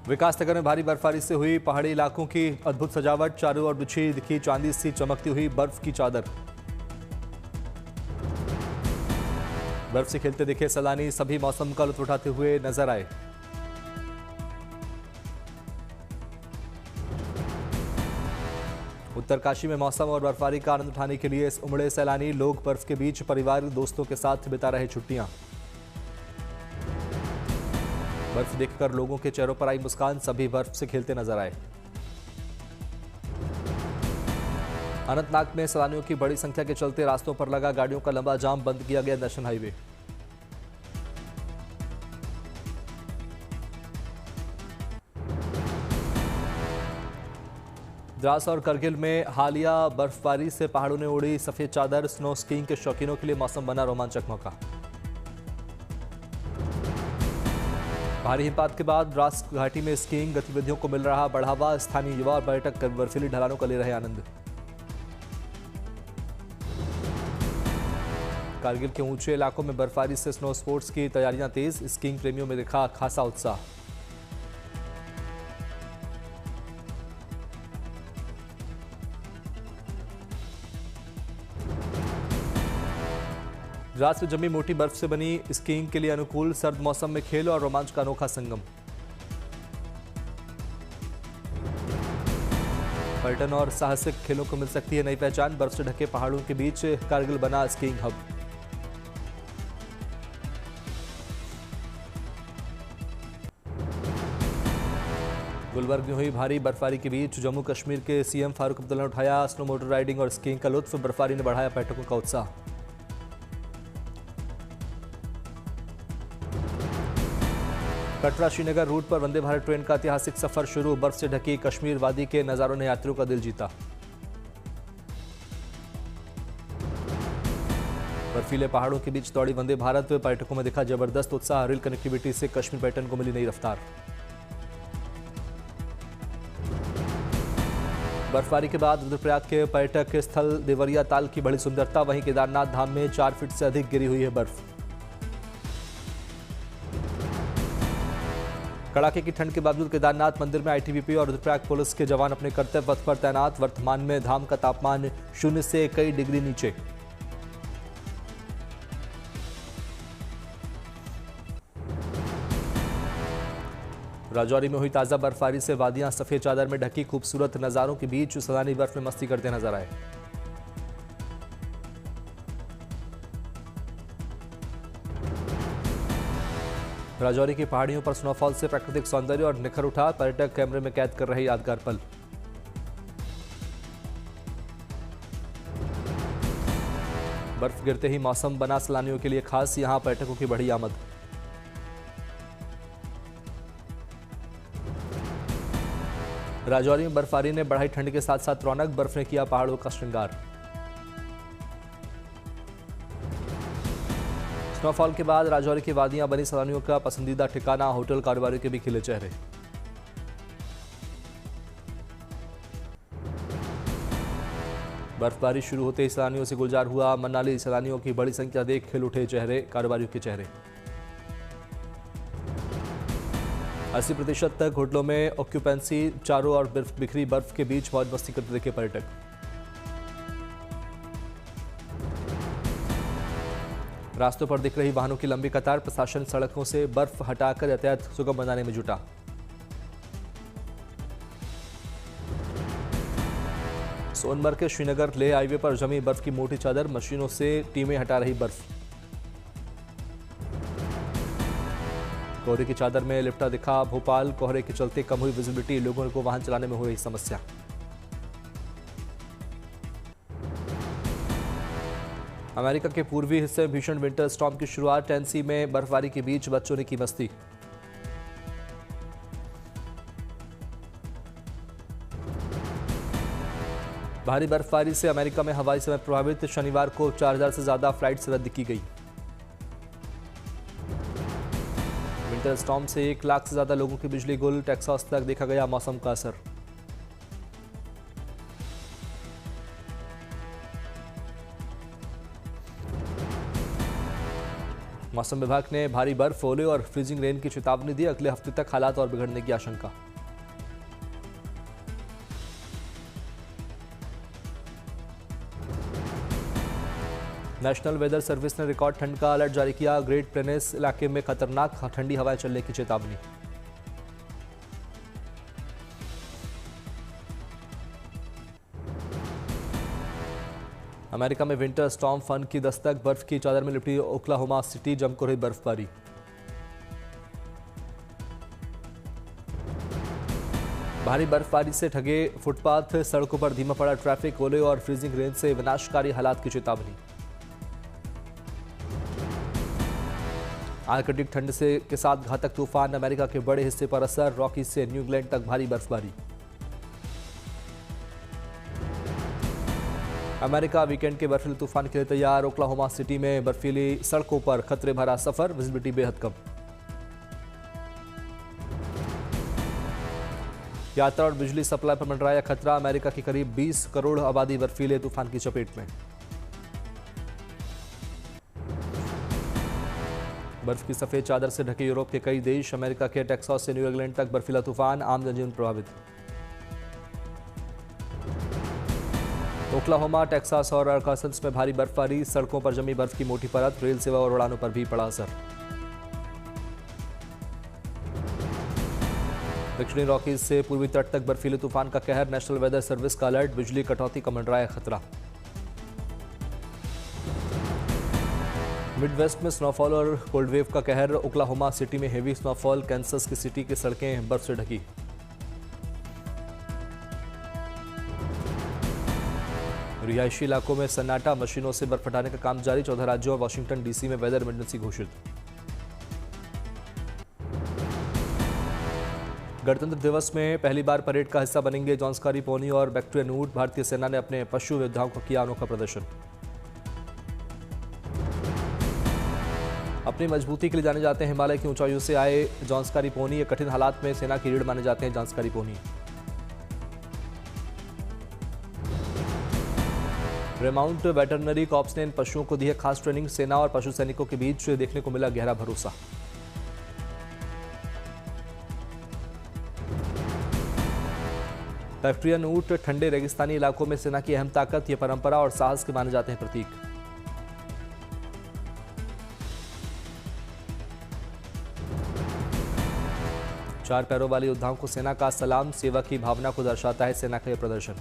विकासनगर में भारी बर्फबारी से हुई पहाड़ी इलाकों की अद्भुत सजावट, चारों ओर बिछी दिखी चांदी सी चमकती हुई बर्फ की चादर। बर्फ से खेलते दिखे सैलानी सभी मौसम का लुत्फ उठाते हुए नजर आए। उत्तरकाशी में मौसम और बर्फबारी का आनंद उठाने के लिए उमड़े सैलानी लोग बर्फ के बीच परिवार दोस्तों के साथ बिता रहे छुट्टियां। बर्फ देखकर लोगों के चेहरों पर आई मुस्कान, सभी बर्फ से खेलते नजर आए। अनंतनाग में सैलानियों की बड़ी संख्या के चलते रास्तों पर लगा गाड़ियों का लंबा जाम, बंद किया गया नेशनल हाईवे। द्रास और करगिल में हालिया बर्फबारी से पहाड़ों ने उड़ी सफेद चादर, स्नो स्कीइंग के शौकीनों के लिए मौसम बना रोमांचक मौका। भारी हिमपात के बाद द्रास घाटी में स्कीइंग गतिविधियों को मिल रहा बढ़ावा, स्थानीय युवा और पर्यटक बर्फीली ढलानों का ले रहे आनंद। कारगिल के ऊंचे इलाकों में बर्फबारी से स्नो स्पोर्ट्स की तैयारियां तेज, स्कीइंग प्रेमियों में दिखा खासा उत्साह। द्रास में जमी मोटी बर्फ से बनी स्कीइंग के लिए अनुकूल, सर्द मौसम में खेल और रोमांच का अनोखा संगम। पर्यटन और साहसिक खेलों को मिल सकती है नई पहचान, बर्फ से ढके पहाड़ों के बीच कारगिल बना स्कीइंग हब। गुलबर्ग में हुई भारी बर्फबारी के बीच जम्मू कश्मीर के सीएम फारूक अब्दुल्ला ने उठाया स्नो मोटर राइडिंग और स्कीइंग का लुत्फ, बर्फबारी ने बढ़ाया पर्यटकों का उत्साह। कटरा श्रीनगर रूट पर वंदे भारत ट्रेन का ऐतिहासिक सफर शुरू, बर्फ से ढकी कश्मीर वादी के नजारों ने यात्रियों का दिल जीता। बर्फीले पहाड़ों के बीच दौड़ी वंदे भारत, पर्यटकों में दिखा जबरदस्त उत्साह, रेल कनेक्टिविटी से कश्मीर पर्यटन को मिली नई रफ्तार। बर्फबारी के बाद रुद्रप्रयाग के पर्यटक स्थल देवरिया ताल की बड़ी सुंदरता, वहीं केदारनाथ धाम में 4 फीट से अधिक गिरी हुई है बर्फ। कड़ाके की ठंड के बावजूद केदारनाथ मंदिर में आईटीबीपी और रुद्रप्रयाग पुलिस के जवान अपने कर्तव्य पथ पर तैनात, वर्तमान में धाम का तापमान 0 से कई डिग्री नीचे। राजौरी में हुई ताजा बर्फबारी से वादियां सफेद चादर में ढकी, खूबसूरत नजारों के बीच सैलानी बर्फ में मस्ती करते नजर आए। राजौरी की पहाड़ियों पर स्नोफॉल से प्राकृतिक सौंदर्य और निखर उठा, पर्यटक कैमरे में कैद कर रहे यादगार पल। बर्फ गिरते ही मौसम बना सैलानियों के लिए खास, यहां पर्यटकों की बढ़ी आमद। राजौरी में बर्फबारी ने बढ़ाई ठंड के साथ साथ रौनक, बर्फ ने किया पहाड़ों का श्रृंगार। स्नोफॉल के बाद राजौरी की वादियां बनी सैलानियों का पसंदीदा ठिकाना, होटल कारोबारियों के भी खिले चेहरे। बर्फबारी शुरू होते ही सैलानियों से गुलजार हुआ मनाली, सैलानियों की बड़ी संख्या देख खिल उठे चेहरे, कारोबारियों के चेहरे। 80% तक होटलों में ऑक्यूपेंसी, चारों ओर बिखरी बर्फ के बीच मौज मस्ती करते दिखे पर्यटक। रास्तों पर दिख रही वाहनों की लंबी कतार, प्रशासन सड़कों से बर्फ हटाकर यातायात सुगम बनाने में जुटा। सोनमर्ग के श्रीनगर लेह हाईवे पर जमी बर्फ की मोटी चादर, मशीनों से टीमें हटा रही बर्फ। कोहरे की चादर में लिपटा दिखा भोपाल, कोहरे के चलते कम हुई विजिबिलिटी, लोगों को वाहन चलाने में हो रही समस्या। अमेरिका के पूर्वी हिस्से में भीषण विंटर स्टॉर्म की शुरुआत, टेनेसी में बर्फबारी के बीच बच्चों ने की मस्ती। भारी बर्फबारी से अमेरिका में हवाई सेवा प्रभावित, शनिवार को 4000 से ज्यादा फ्लाइट्स रद्द की गई। विंटर स्टॉर्म से 1 लाख से ज्यादा लोगों की बिजली गुल, टेक्सास तक देखा गया मौसम का असर। मौसम विभाग ने भारी बर्फ, ओले और फ्रीजिंग रेन की चेतावनी दी। अगले हफ्ते तक हालात और बिगड़ने की आशंका। नेशनल वेदर सर्विस ने रिकॉर्ड ठंड का अलर्ट जारी किया। ग्रेट प्लेन्स इलाके में खतरनाक ठंडी हवाएं चलने की चेतावनी। अमेरिका में विंटर स्टॉर्म फन की दस्तक, बर्फ की चादर में लिपटी ओक्लाहोमा सिटी, जमकर हुई बर्फबारी। भारी बर्फबारी से ठगे फुटपाथ, सड़कों पर धीमा पड़ा ट्रैफिक, ओले और फ्रीजिंग रेन से विनाशकारी हालात की चेतावनी। आर्कटिक ठंड से के साथ घातक तूफान, अमेरिका के बड़े हिस्से पर असर, रॉकीज से न्यू इंग्लैंड तक भारी बर्फबारी। अमेरिका वीकेंड के बर्फीले तूफान के लिए तैयार, ओक्लाहोमा सिटी में बर्फीली सड़कों पर खतरे भरा सफर, विजिबिलिटी बेहद कम। यात्रा और बिजली सप्लाई पर मंडराया खतरा, अमेरिका की करीब 20 करोड़ आबादी बर्फीले तूफान की चपेट में। बर्फ की सफेद चादर से ढके यूरोप के कई देश, अमेरिका के टेक्सास से न्यू इंग्लैंड तक बर्फीला तूफान, आम जनजीवन प्रभावित। ओक्लाहोमा, टेक्सास और आर्कांसस में भारी बर्फबारी, सड़कों पर जमी बर्फ की मोटी परत, रेल सेवा और उड़ानों पर भी पड़ा असर। दक्षिणी रॉकीज से पूर्वी तट तक बर्फीले तूफान का कहर, नेशनल वेदर सर्विस का अलर्ट, बिजली कटौती का मंडराया खतरा। मिडवेस्ट में स्नोफॉल और कोल्ड वेव का कहर, ओक्लाहोमा सिटी में हेवी स्नोफॉल, कैंसस की सिटी की सड़कें बर्फ से ढकी। रिहायशी इलाकों में सन्नाटा, मशीनों से बर्फ हटाने का काम जारी, 14 राज्यों और वाशिंगटन डीसी में वेदर इमरजेंसी घोषित। गणतंत्र दिवस में पहली बार परेड का हिस्सा बनेंगे जॉन्सकारी पोनी और बैक्ट्रियन ऊंट, भारतीय सेना ने अपने पशु योद्धाओं को किया अनोखा प्रदर्शन। अपनी मजबूती के लिए जाने जाते हैं हिमालय की ऊंचाइयों से आए जॉन्सकारी पोनी, ये कठिन हालात में सेना की रीढ़ माने जाते हैं जॉन्सकारी पोनी। रेमाउंट वेटरनरी कॉर्प्स ने इन पशुओं को दी है खास ट्रेनिंग, सेना और पशु सैनिकों के बीच देखने को मिला गहरा भरोसा। बैक्ट्रियन ऊंट ठंडे रेगिस्तानी इलाकों में सेना की अहम ताकत, ये परंपरा और साहस के माने जाते हैं प्रतीक। चार पैरों वाले योद्धाओं को सेना का सलाम, सेवा की भावना को दर्शाता है सेना का यह प्रदर्शन।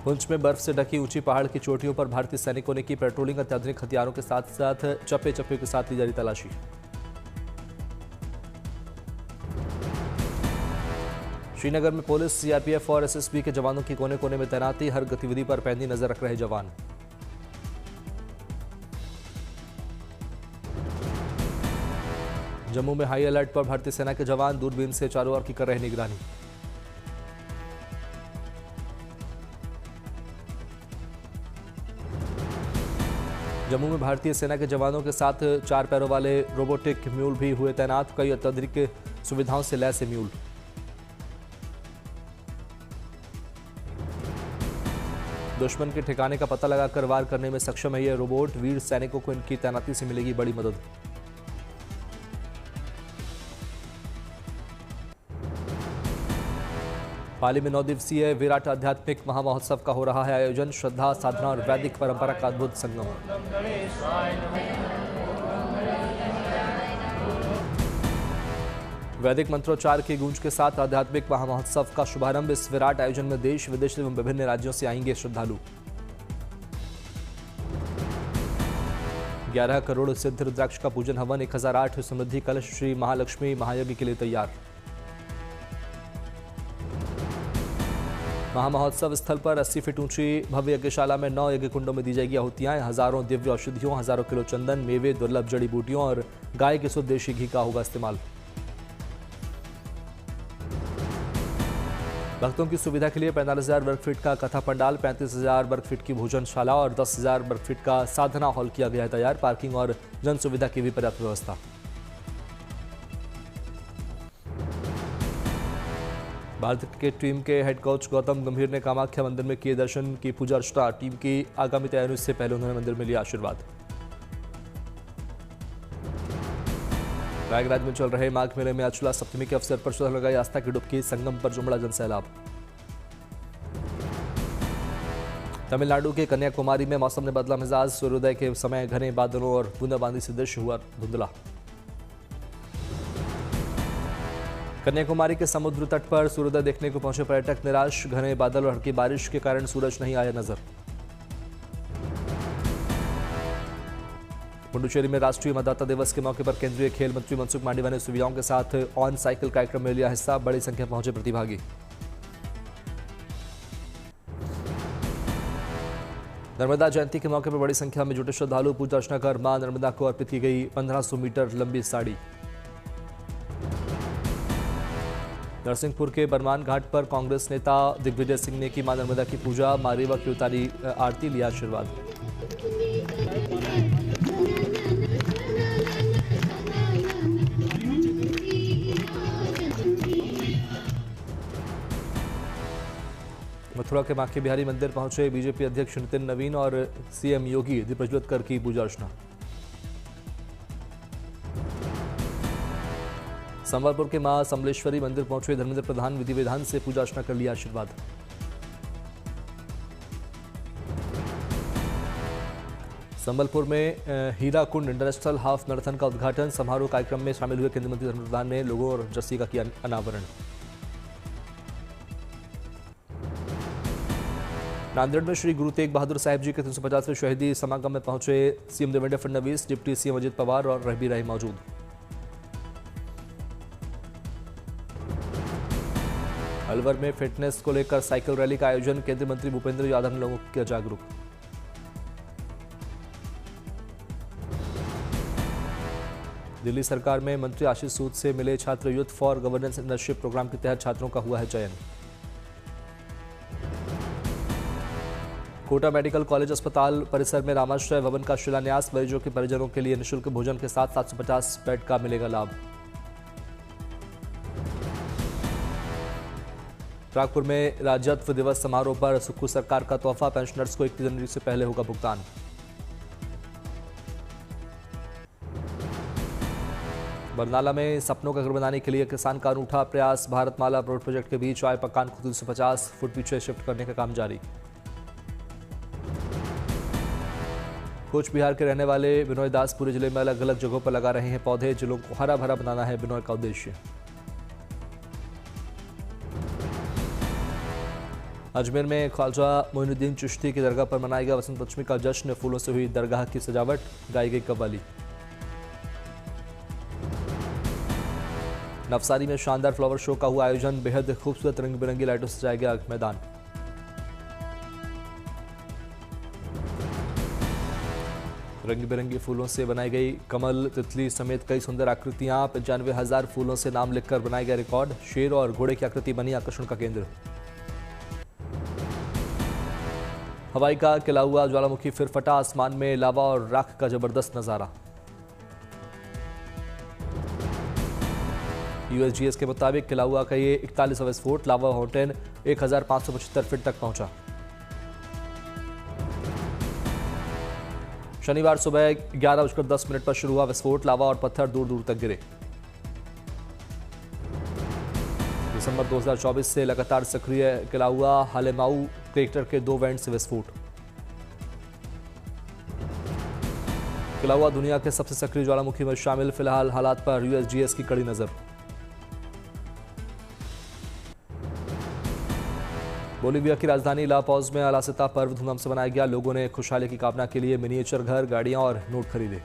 पुंछ में बर्फ से ढकी ऊंची पहाड़ की चोटियों पर भारतीय सैनिकों ने की पेट्रोलिंग, अत्याधुनिक हथियारों के साथ साथ चप्पे चप्पे के साथ ली जारी तलाशी। श्रीनगर में पुलिस, सीआरपीएफ और एसएसबी के जवानों की कोने कोने में तैनाती, हर गतिविधि पर पैनी नजर रख रहे जवान। जम्मू में हाई अलर्ट पर भारतीय सेना के जवान, दूरबीन से चारों ओर की कर रहे निगरानी। जम्मू में भारतीय सेना के जवानों के साथ चार पैरों वाले रोबोटिक म्यूल भी हुए तैनात, कई अत्याधुनिक सुविधाओं से लैस म्यूल। दुश्मन के ठिकाने का पता लगाकर वार करने में सक्षम है ये रोबोट, वीर सैनिकों को इनकी तैनाती से मिलेगी बड़ी मदद। पाली में 9 दिवसीय विराट आध्यात्मिक महामहोत्सव का हो रहा है आयोजन, श्रद्धा, साधना और वैदिक परंपरा का अद्भुत संगम। वैदिक मंत्रोच्चार की गूंज के साथ आध्यात्मिक महामहोत्सव का शुभारंभ। इस विराट आयोजन में देश विदेश एवं विभिन्न राज्यों से आएंगे श्रद्धालु। 11 करोड़ सिद्ध रुद्राक्ष का पूजन हवन, 1008 समृद्धि कलश श्री महालक्ष्मी महायज्ञ के लिए तैयार। महामहोत्सव स्थल पर 80 फीट ऊंची भव्य यज्ञशाला में 9 यज्ञ कुंडों में दी जाएगी आहुतियां, हजारों दिव्य औषधियों, हजारों किलो चंदन, मेवे, दुर्लभ जड़ी बूटियों और गाय के शुद्ध देशी घी का होगा इस्तेमाल। भक्तों की सुविधा के लिए 45,000 वर्ग फीट का कथा पंडाल, 35,000 वर्ग फीट की भोजनशाला और 10,000 वर्ग फीट का साधना हॉल किया गया है तैयार। पार्किंग और जन सुविधा की भी पर्याप्त व्यवस्था। भारतीय क्रिकेट टीम के हेड कोच गौतम गंभीर ने कामाख्या मंदिर में किए दर्शन की पूजा अर्चना। टीम की आगामी तैयारियों से पहले उन्होंने मंदिर में लिया आशीर्वाद। प्रयागराज में चल रहे माघ मेले में अचला सप्तमी के अवसर पर श्रद्धा लगाई आस्था की डुबकी। संगम पर जुमड़ा जनसैलाब। तमिलनाडु के कन्याकुमारी में मौसम ने बदला मिजाज। सूर्योदय के समय घने बादलों और बूंदाबांदी से दृश्य हुआ धुंधला। कन्याकुमारी के समुद्र तट पर सूर्योदय देखने को पहुंचे पर्यटक निराश। घने बादल और हल्की बारिश के कारण सूरज नहीं आया नजर। पुडुचेरी में राष्ट्रीय मतदाता दिवस के मौके पर केंद्रीय खेल मंत्री मनसुख मांडविया ने सुविधाओं के साथ ऑन साइकिल कार्यक्रम में लिया हिस्सा। बड़ी संख्या में पहुंचे प्रतिभागी। नर्मदा जयंती के मौके पर बड़ी संख्या में जुटे श्रद्धालु पूजा अर्चना कर मां नर्मदा को अर्पित की गई 1500 मीटर लंबी साड़ी। नरसिंहपुर के बरमान घाट पर कांग्रेस नेता दिग्विजय सिंह ने की मां नर्मदा की पूजा। मां रेवा की उतारी आरती, लिया आशीर्वाद। मथुरा के बांके बिहारी मंदिर पहुंचे बीजेपी अध्यक्ष नितिन नवीन और सीएम योगी। दीप प्रज्वलित कर की पूजा अर्चना। संबलपुर के मां समलेश्वरी मंदिर पहुंचे धर्मेंद्र प्रधान। विधि विधान से पूजा अर्चना कर लिया आशीर्वाद। संबलपुर में हीराकुंड इंटरनेशनल हाफ मैराथन का उद्घाटन। समारोह कार्यक्रम में शामिल हुए केंद्रीय मंत्री धर्मेंद्र प्रधान ने लोगों और जर्सी का किया अनावरण। नांदेड़ में श्री गुरु तेग बहादुर साहिब जी के 350वें शहीदी समागम में पहुंचे CM Devendra Fadnavis. Deputy CM Ajit Pawar और रह भी रहे मौजूद। अलवर में फिटनेस को लेकर साइकिल रैली का आयोजन। केंद्रीय मंत्री भूपेंद्र यादव ने लोगों को किया जागरूक। दिल्ली सरकार में मंत्री आशीष सूद से मिले छात्र। Youth for governance internship programme के तहत छात्रों का हुआ है चयन। कोटा मेडिकल कॉलेज अस्पताल परिसर में रामाश्रय भवन का शिलान्यास। मरीजों के परिजनों के लिए निःशुल्क भोजन के साथ 750 बेड का मिलेगा लाभ। प्रागपुर में राज्यत्व दिवस समारोह पर सुक्खू सरकार का तोहफा। पेंशनर्स को 31 जनवरी से पहले होगा भुगतान। बरनाला में सपनों का घर बनाने के लिए किसान का अनूठा प्रयास। भारतमाला रोड प्रोजेक्ट के बीच आय पकान को 350 फुट पीछे शिफ्ट करने का काम जारी। कोच बिहार के रहने वाले बिनोय दास पूरे जिले में अलग अलग जगहों पर लगा रहे हैं पौधे। जिलों को हरा भरा बनाना है बिनोय का उद्देश्य। अजमेर में ख्वाजा मोइनुद्दीन चिश्ती की दरगाह पर मनाया गया वसंत पंचमी का जश्न। फूलों से हुई दरगाह की सजावट, गाई गई कव्वाली। नवसारी में शानदार फ्लावर शो का हुआ आयोजन। बेहद खूबसूरत रंग बिरंगी लाइटों से सजाया गया मैदान। रंग बिरंगी फूलों से बनाई गई कमल, तितली समेत कई सुंदर आकृतियां। 95,000 फूलों से नाम लिखकर बनाया गया रिकॉर्ड। शेर और घोड़े की आकृति बनी आकर्षण का केंद्र। हवाई का खिला हुआ ज्वालामुखी फिर फटा। आसमान में लावा और राख का जबरदस्त नजारा। यूएसजीएस के मुताबिक खिला हुआ का ये 41वां विस्फोट। लावा माउंटेन 1575 फीट तक पहुंचा। शनिवार सुबह 11:10 पर शुरू हुआ विस्फोट। लावा और पत्थर दूर दूर तक गिरे। दिसंबर 2024 से लगातार सक्रिय खिला हुआ हालेमाऊ क्रेटर के 2 वेंट से विस्फोट। खिला हुआ दुनिया के सबसे सक्रिय ज्वालामुखी में शामिल। फिलहाल हालात पर यूएसजीएस की कड़ी नजर। बोलीविया की राजधानी ला पॉज में अलासिता पर्व धूमधाम से मनाया गया। लोगों ने खुशहाली की कामना के लिए मिनिएचर घर, गाड़ियां और नोट खरीदे।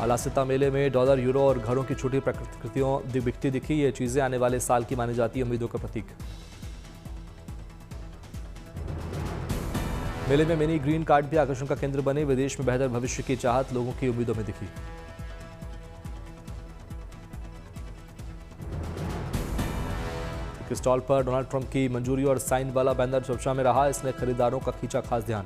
अलासिता मेले में डॉलर, यूरो और घरों की छोटी प्रतिकृतियों बिकती दिखी। ये चीजें आने वाले साल की मानी जाती उम्मीदों का प्रतीक। मेले में मिनी ग्रीन कार्ड भी आकर्षण का केंद्र बने। विदेश में बेहतर भविष्य की चाहत लोगों की उम्मीदों में दिखी। स्टॉल पर डोनाल्ड ट्रंप की मंजूरी और साइन वाला बैनर चर्चा में रहा। इसने खरीदारों का खींचा खास ध्यान।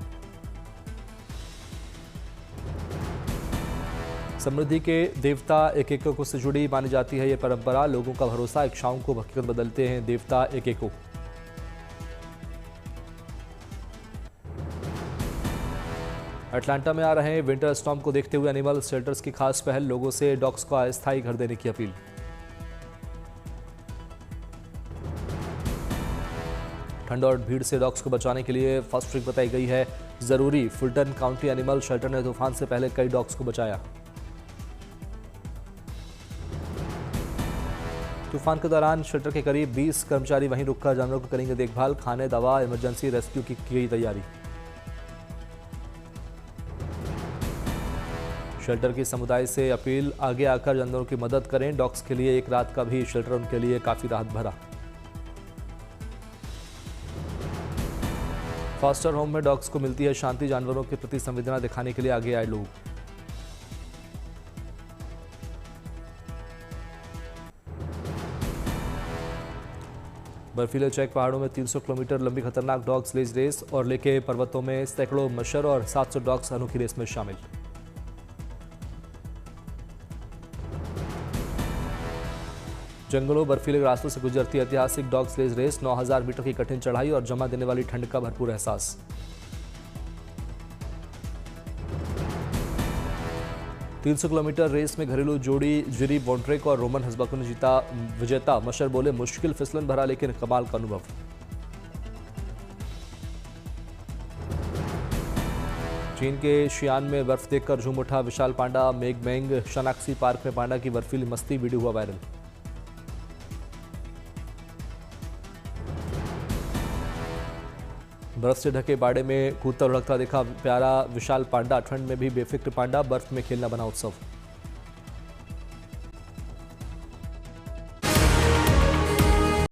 समृद्धि के देवता एकेको से जुड़ी मानी जाती है ये परंपरा। लोगों का भरोसा इच्छाओं को हकीकत बदलते हैं देवता एकेको। अटलांटा में आ रहे विंटर स्टॉर्म को देखते हुए एनिमल शेल्टर्स की खास पहल। लोगों से डॉग्स को अस्थायी घर देने की अपील। ठंड और भीड़ से डॉग्स को बचाने के लिए फर्स्ट ट्रिक बताई गई है जरूरी। फुलटन काउंटी एनिमल शेल्टर ने तूफान से पहले कई डॉग्स को बचाया। तूफान के दौरान शेल्टर के करीब 20 कर्मचारी वहीं रुककर जानवरों को करेंगे देखभाल। खाने, दवा, इमरजेंसी रेस्क्यू की गई तैयारी। शेल्टर की समुदाय से अपील, आगे आकर जानवरों की मदद करें। डॉग्स के लिए एक रात का भी शेल्टर उनके लिए काफी राहत भरा। फॉस्टर होम में डॉग्स को मिलती है शांति। जानवरों के प्रति संवेदना दिखाने के लिए आगे आए लोग। बर्फीले चेक पहाड़ों में 300 किलोमीटर लंबी खतरनाक डॉग स्लेज रेस और लेके पर्वतों में सैकड़ों मच्छर और 700 डॉग्स अनोखी रेस में शामिल। जंगलों बर्फीले रास्तों से गुजरती ऐतिहासिक डॉग स्लेज रेस। 9000 मीटर की कठिन चढ़ाई और जमा देने वाली ठंड का भरपूर एहसास। $300 किलोमीटर रेस में घरेलू जोड़ी जिरी वॉन्ट्रेक और रोमन हस्बाको ने जीता विजेता। मशर बोले, मुश्किल फिसलन भरा लेकिन कमाल का अनुभव। चीन के शियान में बर्फ देखकर झूम उठा विशाल पांडा मेगमेंग। शनाक्सी पार्क में पांडा की बर्फीली मस्ती वीडियो हुआ वायरल। बर्फ से ढके बाड़े में कूदता लुढ़कता देखा प्यारा विशाल पांडा। ठंड में भी बेफिक्र पांडा, बर्फ में खेलना बना उत्सव।